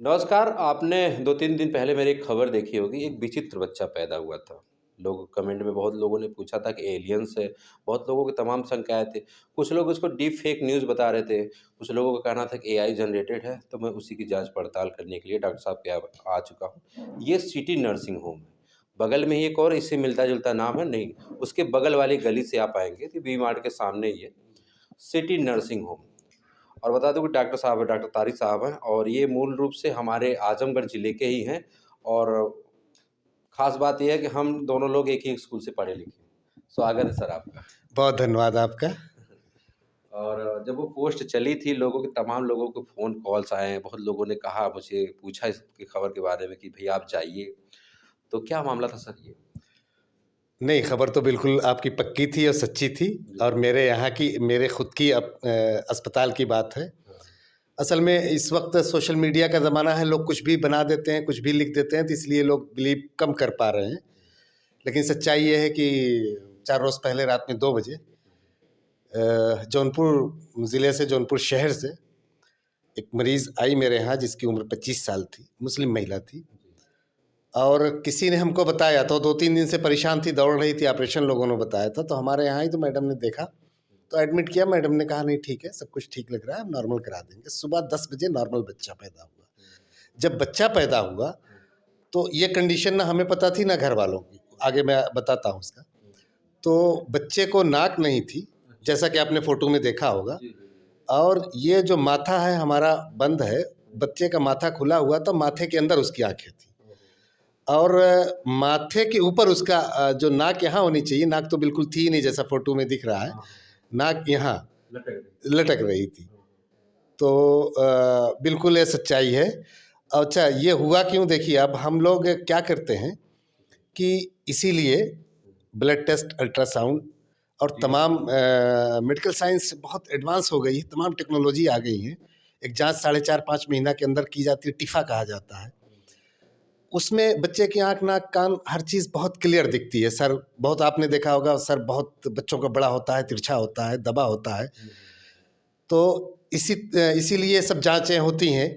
नमस्कार, आपने 2-3 दिन पहले मेरी एक खबर देखी होगी, एक विचित्र बच्चा पैदा हुआ था। लोग कमेंट में बहुत लोगों ने पूछा था कि एलियंस है, बहुत लोगों की तमाम शंकाएँ थी। कुछ लोग उसको डीप फेक न्यूज़ बता रहे थे, कुछ लोगों का कहना था कि एआई जनरेटेड है, तो मैं उसी की जाँच-पड़ताल करने के लिए डॉक्टर साहब के यहाँ आ चुका हूँ। ये सिटी नर्सिंग होम है, बगल में ही एक और इससे मिलता-जुलता नाम है नहीं, उसके बगल वाली गली से आप आएँगे तो वी मार्ट के सामने ही है, सिटी नर्सिंग होम। और बता दूँ कि डॉक्टर साहब हैं, डॉक्टर तारिक साहब हैं और ये मूल रूप से हमारे आज़मगढ़ ज़िले के ही हैं और ख़ास बात ये है कि हम दोनों लोग एक ही स्कूल से पढ़े-लिखे हैं। स्वागत है सर आपका। बहुत धन्यवाद आपका। और जब वो पोस्ट चली थी, तमाम लोगों को फ़ोन कॉल्स आए हैं, बहुत लोगों ने कहा मुझे पूछा इसकी खबर के बारे में कि भैया आप जाइए। तो क्या मामला था सर ये? नहीं, खबर तो बिल्कुल आपकी पक्की थी और सच्ची थी जी। और मेरे खुद की अस्पताल की बात है। हाँ। असल में इस वक़्त सोशल मीडिया का ज़माना है, लोग कुछ भी बना देते हैं, कुछ भी लिख देते हैं, तो इसलिए लोग बिलीव कम कर पा रहे हैं। लेकिन सच्चाई ये है कि 4 रोज़ पहले रात में 2 बजे जौनपुर ज़िले से, जौनपुर शहर से एक मरीज़ आई मेरे यहाँ जिसकी उम्र 25 साल थी, मुस्लिम महिला थी। जी। और किसी ने हमको बताया, तो 2-3 दिन से परेशान थी, दौड़ रही थी, ऑपरेशन लोगों ने बताया था, तो हमारे यहाँ आई तो मैडम ने देखा, तो एडमिट किया। मैडम ने कहा नहीं ठीक है, सब कुछ ठीक लग रहा है, हम नॉर्मल करा देंगे। सुबह 10 बजे नॉर्मल बच्चा पैदा हुआ। जब बच्चा पैदा हुआ, तो ये कंडीशन ना हमें पता थी ना घर वालों की, आगे मैं बताता हूँ उसका। तो बच्चे को नाक नहीं थी, जैसा कि आपने फ़ोटो में देखा होगा, जी, जी, जी। और ये जो माथा है हमारा बंद है, बच्चे का माथा खुला हुआ था, माथे के अंदर उसकी आँखें थी। और माथे के ऊपर उसका जो नाक यहाँ होनी चाहिए, नाक तो बिल्कुल थी ही नहीं जैसा फ़ोटो में दिख रहा है, हाँ, नाक यहाँ लटक गई। लटक रही थी। हाँ, तो बिल्कुल ये सच्चाई है। अच्छा, ये हुआ क्यों? देखिए, अब हम लोग क्या करते हैं कि इसीलिए ब्लड टेस्ट, अल्ट्रासाउंड और जी, तमाम मेडिकल साइंस बहुत एडवांस हो गई है, तमाम टेक्नोलॉजी आ गई है। एक जाँच साढ़े 4-5 महीना के अंदर की जाती है, टिफ़ा कहा जाता है। उसमें बच्चे की आँख, नाक, कान हर चीज़ बहुत क्लियर दिखती है। सर बहुत आपने देखा होगा, सर बहुत बच्चों का बड़ा होता है, तिरछा होता है, दबा होता है। जी, जी। तो इसीलिए सब जाँचें होती हैं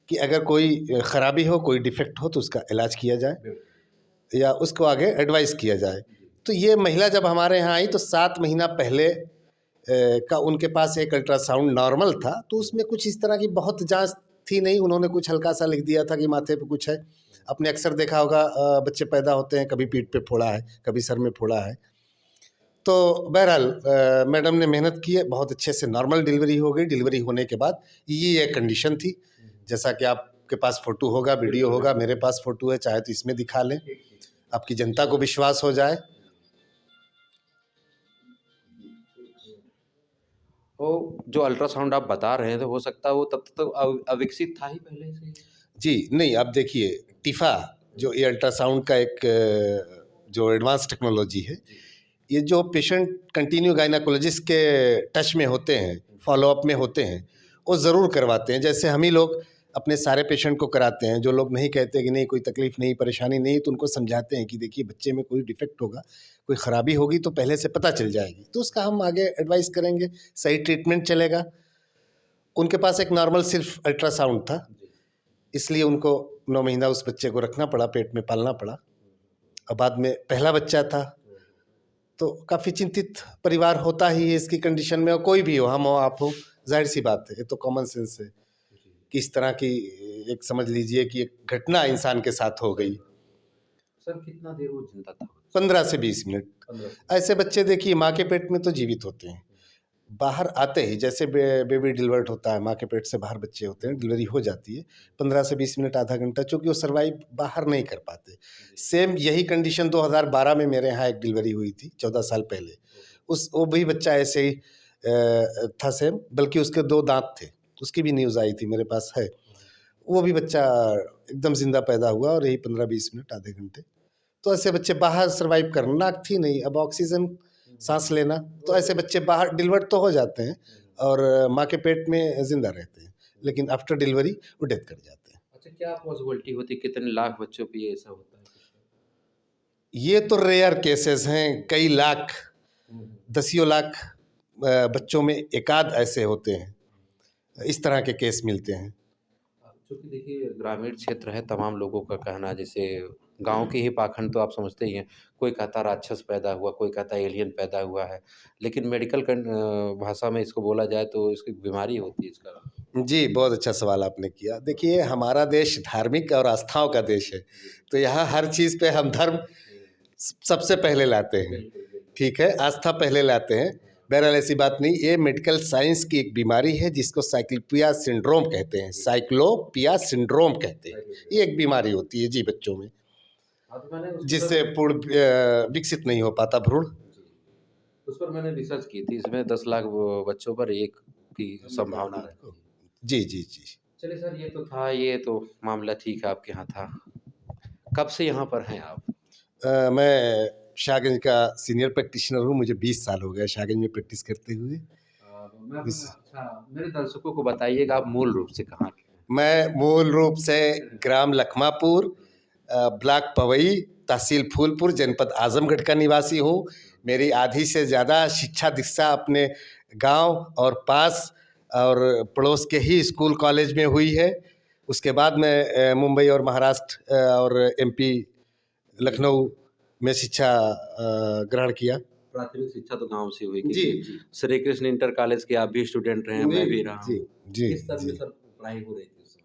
कि अगर कोई खराबी हो, कोई डिफेक्ट हो तो उसका इलाज किया जाए बिल्कुल। या उसको आगे एडवाइस किया जाए। जी। तो ये महिला जब हमारे यहाँ आई तो 7 महीना पहले का उनके पास एक अल्ट्रासाउंड नॉर्मल था, तो उसमें कुछ इस तरह की बहुत जाँच थी नहीं। उन्होंने कुछ हल्का-सा लिख दिया था कि माथे पे कुछ है। आपने अक्सर देखा होगा, बच्चे पैदा होते हैं, कभी पीठ पे फोड़ा है, कभी सर में फोड़ा है। तो बहरहाल मैडम ने मेहनत की है, बहुत अच्छे से नॉर्मल डिलीवरी हो गई। डिलीवरी होने के बाद ये कंडीशन थी, जैसा कि आपके पास फ़ोटो होगा, वीडियो बिल्कुल, होगा, बिल्कुल। मेरे पास फ़ोटो है, चाहे तो इसमें दिखा लें, ठीक, ठीक। आपकी जनता को विश्वास हो जाए। तो जो अल्ट्रासाउंड आप बता रहे हैं, तो हो सकता है वो तब तक अविकसित था ही पहले से ही? जी, नहीं, अब देखिए, टिफ़ा जो ये अल्ट्रासाउंड का एक जो एडवांस टेक्नोलॉजी है, जी। ये जो पेशेंट कंटिन्यू गायनेकोलॉजिस्ट के टच में होते हैं, फ़ॉलो-अप में होते हैं, वो ज़रूर करवाते हैं। जैसे हम ही लोग अपने सारे पेशेंट को कराते हैं, जो लोग नहीं कहते कि नहीं कोई तकलीफ़ नहीं, परेशानी नहीं, तो उनको समझाते हैं कि देखिए बच्चे में कोई डिफ़ेक्ट होगा, कोई ख़राबी होगी तो पहले से पता चल जाएगी, तो उसका हम आगे एडवाइस करेंगे, सही ट्रीटमेंट चलेगा। उनके पास एक नॉर्मल सिर्फ़ अल्ट्रासाउंड था, जी। इसलिए उनको 9 महीना उस बच्चे को रखना पड़ा, पेट में पालना पड़ा। और बाद में पहला बच्चा था, तो काफ़ी चिंतित परिवार होता ही है इसकी कंडीशन में, और कोई भी हो, हम हो, आप हो, ज़ाहिर-सी बात है, ये तो कॉमन सेंस है जी। कि इस तरह की एक समझ लीजिए कि एक घटना इंसान के साथ हो सही गई। बात। सर कितना देर वो ज़िंदा था बच्चा? 15 से 20 मिनट। 15 से ऐसे बच्चे देखिए माँ के पेट में तो जीवित होते हैं। बाहर आते ही जैसे बेबी डिलीवर्ड होता है, माँ के पेट से बाहर बच्चे होते हैं, डिलीवरी हो जाती है, 15 से 20 मिनट, आधा घंटा, चूँकि वो सर्वाइव बाहर नहीं कर पाते। जी। सेम यही कंडीशन 2012 में मेरे यहाँ एक डिलीवरी हुई थी, 14 साल पहले। ओके। वो भी बच्चा ऐसे ही था सेम, बल्कि उसके 2 दाँत थे। उसकी भी न्यूज़ आई थी, मेरे पास है। हाँ। वो भी बच्चा एकदम ज़िंदा पैदा हुआ और यही 15-20 मिनट, आधे घंटे। तो ऐसे बच्चे बाहर सर्वाइव करना, नाक थी नहीं, अब ऑक्सीजन सांस लेना, तो ऐसे बच्चे बाहर डिलीवर्ड तो हो जाते हैं और माँ के पेट में जिंदा रहते हैं, लेकिन आफ्टर डिलीवरी वो डेथ कर जाते हैं। अच्छा, क्या पॉसिबिलिटी होती है कितने लाख बच्चों पे ये ऐसा होता है कुछ? ये तो रेयर केसेस हैं, कई लाख, हुँ, हुँ। दसियों लाख बच्चों में एकाध ऐसे होते हैं, इस तरह के केस मिलते हैं। चूँकि देखिए ग्रामीण क्षेत्र है, तमाम लोगों का कहना जैसे गाँव के ही पाखंड तो आप समझते ही हैं। कोई कहता राक्षस पैदा हुआ, कोई कहता एलियन पैदा हुआ है। लेकिन मेडिकल भाषा में इसको बोला जाए तो इसकी बीमारी होती है इसका। जी, बहुत अच्छा सवाल आपने किया। देखिए, हमारा देश धार्मिक और आस्थाओं का देश है, तो यहाँ हर चीज़ पे हम धर्म सबसे पहले लाते हैं, बिल्कुल, बिल्कुल। ठीक है? आस्था पहले लाते हैं। बहरहाल ऐसी बात नहीं, ये मेडिकल साइंस की एक बीमारी है जिसको साइक्लोपिया सिंड्रोम कहते हैं, साइक्लोपिया सिंड्रोम कहते हैं। ये एक बीमारी होती है जी बच्चों में, हाँ, तो मैंने उस जिससे पर विकसित नहीं हो पाता भ्रूण। जी, उस पर मैंने रिसर्च की थी। इसमें 10 लाख वो बच्चों पर 1 की संभावना रहती है। जी, जी, जी। चलिए सर ये तो था, ये तो मामला ठीक है आपके यहाँ था। कब से यहाँ पर हैं आप? मैं शाहगंज का सीनियर प्रैक्टिशनर हूँ, मुझे 20 साल हो गए शाहगंज में प्रैक्टिस करते हुए। मैं इस अच्छा मेरे दर्शकों को बताइएगा आप मूल रूप से कहाँ के हैं? मैं मूल रूप से ग्राम लखमापुर, ब्लॉक पवई, तहसील फूलपुर, जनपद आजमगढ़ का निवासी हूँ। मेरी आधी से ज़्यादा शिक्षा दीक्षा अपने गांव और पास और पड़ोस के ही स्कूल कॉलेज में हुई है। उसके बाद मैं मुंबई और महाराष्ट्र और एमपी लखनऊ में शिक्षा ग्रहण किया। प्राथमिक शिक्षा तो गाँव से हुई जी, क्योंकि जी। श्री कृष्ण इंटर कॉलेज के आप भी स्टूडेंट रहे हैं, मैं भी रहा जी, हूँ। जी, किस स्तर में जी। सर पढ़ाई हो रही थी उस समय?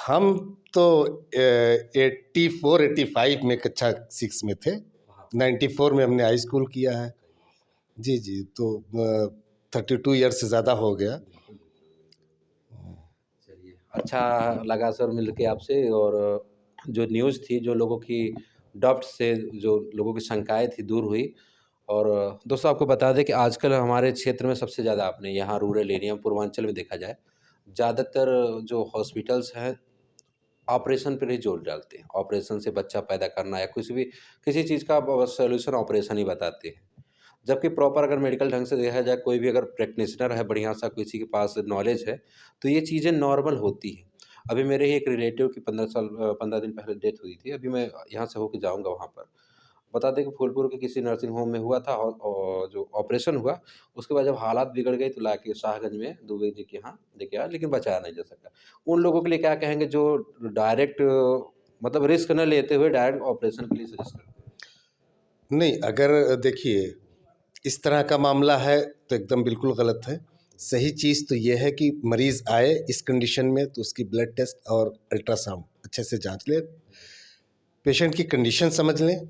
हम तो 84-85 में कक्षा 6 में थे। वहाँ 94 में हमने हाई स्कूल किया है। जी, जी, तो 32 ईयर से ज़्यादा हो गया। बिल्कुल, बिल्कुल। चलिए, अच्छा लगा सर मिल के आपसे और जो न्यूज़ थी, जो लोगों की डाउट से जो लोगों की शंकाएँ थी दूर हुई और दोस्तों आपको बता दें कि आजकल हमारे क्षेत्र में सबसे ज़्यादा आपने यहाँ रूरल एरिया में पूर्वांचल में देखा जाए, ज़्यादातर जो हॉस्पिटल्स हैं ऑपरेशन पे ही जोर डालते हैं। ऑपरेशन से बच्चा पैदा करना या कुछ भी किसी चीज़ का सॉल्यूशन ऑपरेशन ही बताते हैं। जबकि प्रॉपर अगर मेडिकल ढंग से देखा जाए कोई भी अगर प्रैक्टिशनर है बढ़िया-सा किसी के पास नॉलेज है, तो ये चीज़ें नॉर्मल होती हैं। अभी मेरे ही एक रिलेटिव की 15 दिन पहले डेथ हुई थी। अभी मैं यहाँ से होके जाऊँगा वहाँ पर। बता दें कि फूलपुर के किसी नर्सिंग होम में हुआ था और जो ऑपरेशन हुआ, उसके बाद जब हालात बिगड़ गई तो लाके शाहगंज में दुबे जी के यहाँ लेके आया, लेकिन बचाया नहीं जा सका। उन लोगों के लिए क्या कहेंगे जो डायरेक्ट मतलब रिस्क ना लेते हुए डायरेक्ट ऑपरेशन के लिए सजेस्ट करते हैं? नहीं, अगर देखिए इस तरह का मामला है तो एकदम बिल्कुल गलत है। सही चीज़ तो ये है कि मरीज़ आए इस कंडीशन में तो उसकी ब्लड टेस्ट और अल्ट्रासाउंड अच्छे से जाँच लें, पेशेंट की कंडीशन समझ लें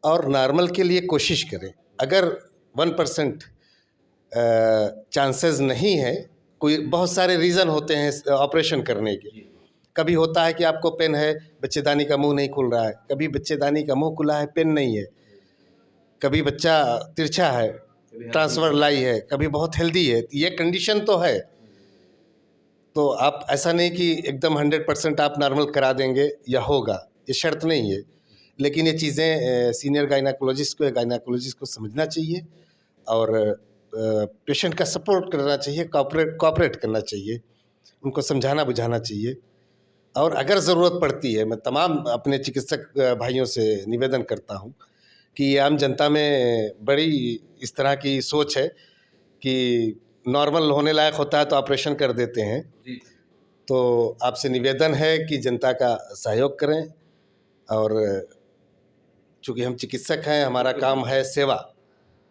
और नॉर्मल के लिए कोशिश करें। अगर 1% चांसेस नहीं है, कोई बहुत सारे रीज़न होते हैं ऑपरेशन करने के। जी, कभी होता है कि आपको पेन है, बच्चेदानी का मुँह नहीं खुल रहा है, कभी बच्चेदानी का मुँह खुला है, पेन नहीं है, कभी बच्चा तिरछा है, कभी हेल्दी ट्रांसफर लाई है, कभी बहुत हेल्दी है, ये कंडीशन तो है। तो आप ऐसा नहीं कि एकदम 100% आप नॉर्मल करा देंगे या होगा, ये शर्त नहीं है। लेकिन ये चीज़ें सीनियर गायनेकोलॉजिस्ट को या गायनेकोलॉजिस्ट को समझना चाहिए और पेशेंट का सपोर्ट करना चाहिए, कोऑपरेट करना चाहिए, उनको समझाना बुझाना चाहिए। और अगर ज़रूरत पड़ती है, मैं तमाम अपने चिकित्सक भाइयों से निवेदन करता हूँ कि आम जनता में बड़ी इस तरह की सोच है कि नॉर्मल होने लायक होता है तो ऑपरेशन कर देते हैं। जी। तो आपसे निवेदन है कि जनता का सहयोग करें और चूँकि हम चिकित्सक हैं, हमारा काम है सेवा।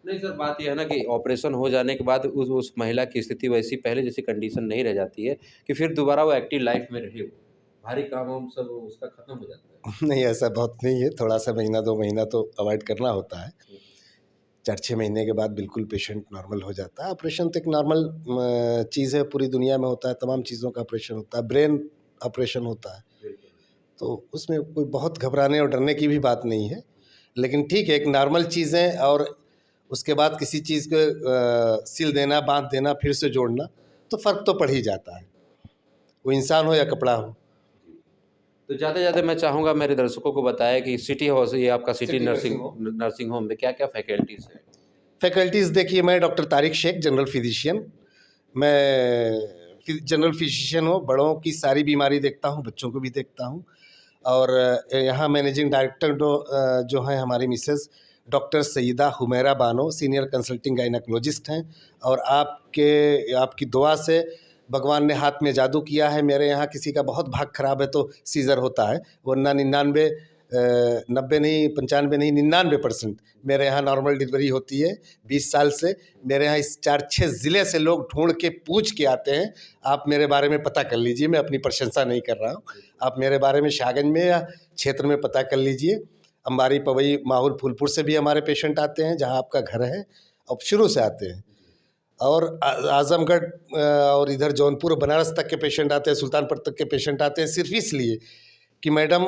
नहीं सर, बात ये है ना कि ऑपरेशन हो जाने के बाद उस महिला की स्थिति वैसी पहले जैसी कंडीशन नहीं रह जाती है कि फिर दोबारा वो एक्टिव लाइफ में रहे वो। भारी काम-वाम सब उसका खत्म हो जाता है। नहीं, ऐसा बहुत नहीं है, थोड़ा-सा महीना 2 महीना तो अवॉइड करना होता है। 4-6 महीने के बाद बिल्कुल पेशेंट नॉर्मल हो जाता है। ऑपरेशन तो एक नॉर्मल चीज़ है, पूरी दुनिया में होता है, तमाम चीज़ों का ऑपरेशन होता है, ब्रेन ऑपरेशन होता है। बिल्कुल। तो उसमें कोई बहुत घबराने और डरने की भी बात नहीं है। लेकिन ठीक है, एक नॉर्मल चीज़ है और उसके बाद किसी चीज़ को सिल देना, बाँध देना, फिर से जोड़ना, तो फ़र्क तो पड़ ही जाता है। वो इंसान हो या कपड़ा हो। जी। तो जाते-जाते मैं चाहूँगा मेरे दर्शकों को बताएँ कि सिटी हॉस ये आपका city city nursing nursing home. Nursing home में क्या-क्या फैकल्टीज़ हैं? फैकल्टीज़ देखिए, मैं doctor Tariq Sheikh, general physician. मैं जनरल फ़िज़िशियन हूँ, बड़ों की सारी बीमारी देखता हूँ, बच्चों को भी देखता हूँ। और यहाँ मैनेजिंग डायरेक्टर जो हैं हमारी Mrs doctor Saeeda Humaira Bano, senior consulting gynaecologist हैं और आपकी दुआ से भगवान ने हाथ में जादू किया है। मेरे यहाँ किसी का बहुत भाग खराब है तो सीज़र होता है, वरना 90 नहीं, 95 नहीं, 99% मेरे यहाँ नॉर्मल डिलीवरी होती है। 20 साल से मेरे यहाँ इस 4-6 ज़िले से लोग ढूंढ के पूछ के आते हैं। आप मेरे बारे में पता कर लीजिए, मैं अपनी प्रशंसा नहीं कर रहा हूँ। आप मेरे बारे में शाहगंज में या क्षेत्र में पता कर लीजिए। अंबारी, पवई, माहौल, फूलपुर से भी हमारे पेशेंट आते हैं, जहाँ आपका घर है, अब शुरू से आते हैं। और आजमगढ़ और इधर जौनपुर, बनारस तक के पेशेंट आते हैं, सुल्तानपुर तक के पेशेंट आते हैं, सिर्फ इसलिए कि मैडम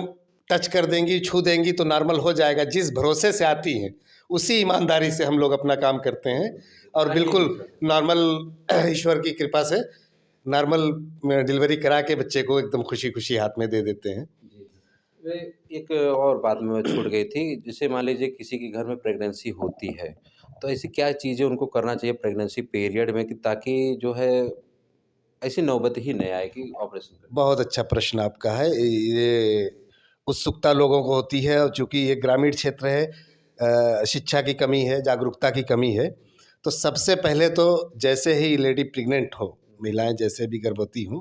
टच कर देंगी, छू देंगी तो नॉर्मल हो जाएगा। जिस भरोसे से आती हैं, उसी ईमानदारी से हम लोग अपना काम करते हैं और बिल्कुल नॉर्मल, ईश्वर की कृपा से नॉर्मल डिलीवरी करा के बच्चे को एकदम खुशी खुशी हाथ में दे देते हैं। एक और बात में छूट गई थी, जैसे मान लीजिए किसी के घर में प्रेगनेंसी होती है, तो ऐसी क्या चीज़ें उनको करना चाहिए प्रेगनेंसी पीरियड में कि ताकि जो है ऐसी नौबत ही नहीं आए कि ऑपरेशन करें? बहुत अच्छा प्रश्न आपका है। ये उत्सुकता लोगों को होती है, और चूँकि ये ग्रामीण क्षेत्र है, शिक्षा की कमी है, जागरूकता की कमी है। तो सबसे पहले तो जैसे ही लेडी प्रेग्नेंट हो, महिलाएं जैसे भी गर्भवती हों,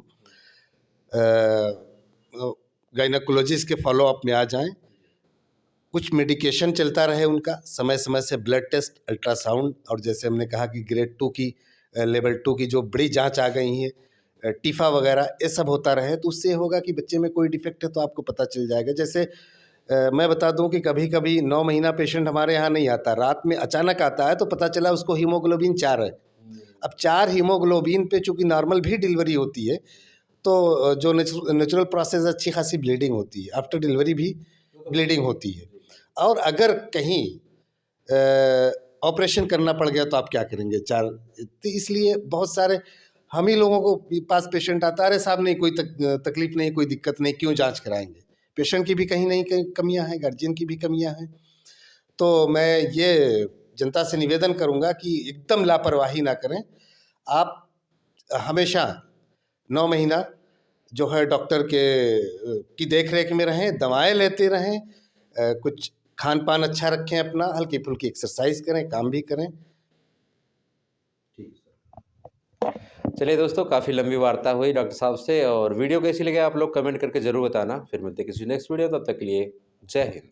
गायनेकोलॉजिस्ट के फॉलोअप में आ जाएं। कुछ मेडिकेशन चलता रहे उनका, समय समय से ब्लड टेस्ट, अल्ट्रासाउंड, और जैसे हमने कहा कि ग्रेड 2 की, लेवल 2 की जो बड़ी जांच आ गई हैं, टीफा वगैरह, ये सब होता रहे तो उससे होगा कि बच्चे में कोई डिफेक्ट है तो आपको पता चल जाएगा। जैसे मैं बता दूं कि कभी कभी 9 महीना पेशेंट हमारे यहाँ नहीं आता, रात में अचानक आता है तो पता चला उसको हीमोग्लोबिन 4 है। अब 4 हीमोग्लोबिन पे चूँकि नॉर्मल भी डिलीवरी होती है तो जो नेचुरल प्रोसेस, अच्छी खासी ब्लीडिंग होती है, आफ्टर डिलीवरी भी ब्लीडिंग होती है। और अगर कहीं ऑपरेशन करना पड़ गया तो आप क्या करेंगे? 4, तो इसलिए बहुत सारे हम ही लोगों को पास पेशेंट आता है, अरे साहब नहीं, कोई तकलीफ नहीं, कोई दिक्कत नहीं, क्यों जांच कराएंगे? पेशेंट की भी कहीं नहीं कहीं कमियां हैं, गार्जियन की भी कमियां हैं। तो मैं ये जनता से निवेदन करूंगा कि एकदम लापरवाही ना करें। आप हमेशा 9 महीना जो है डॉक्टर के की देख रेख में रहें, दवाएं लेते रहें, कुछ खान पान अच्छा रखें, अपना हल्की फुल्की एक्सरसाइज करें, काम भी करें। चलिए दोस्तों, काफ़ी लंबी वार्ता हुई डॉक्टर साहब से, और वीडियो कैसी लगी आप लोग कमेंट करके ज़रूर बताना। फिर मिलते हैं किसी नेक्स्ट वीडियो, तब तक के लिए जय हिंद।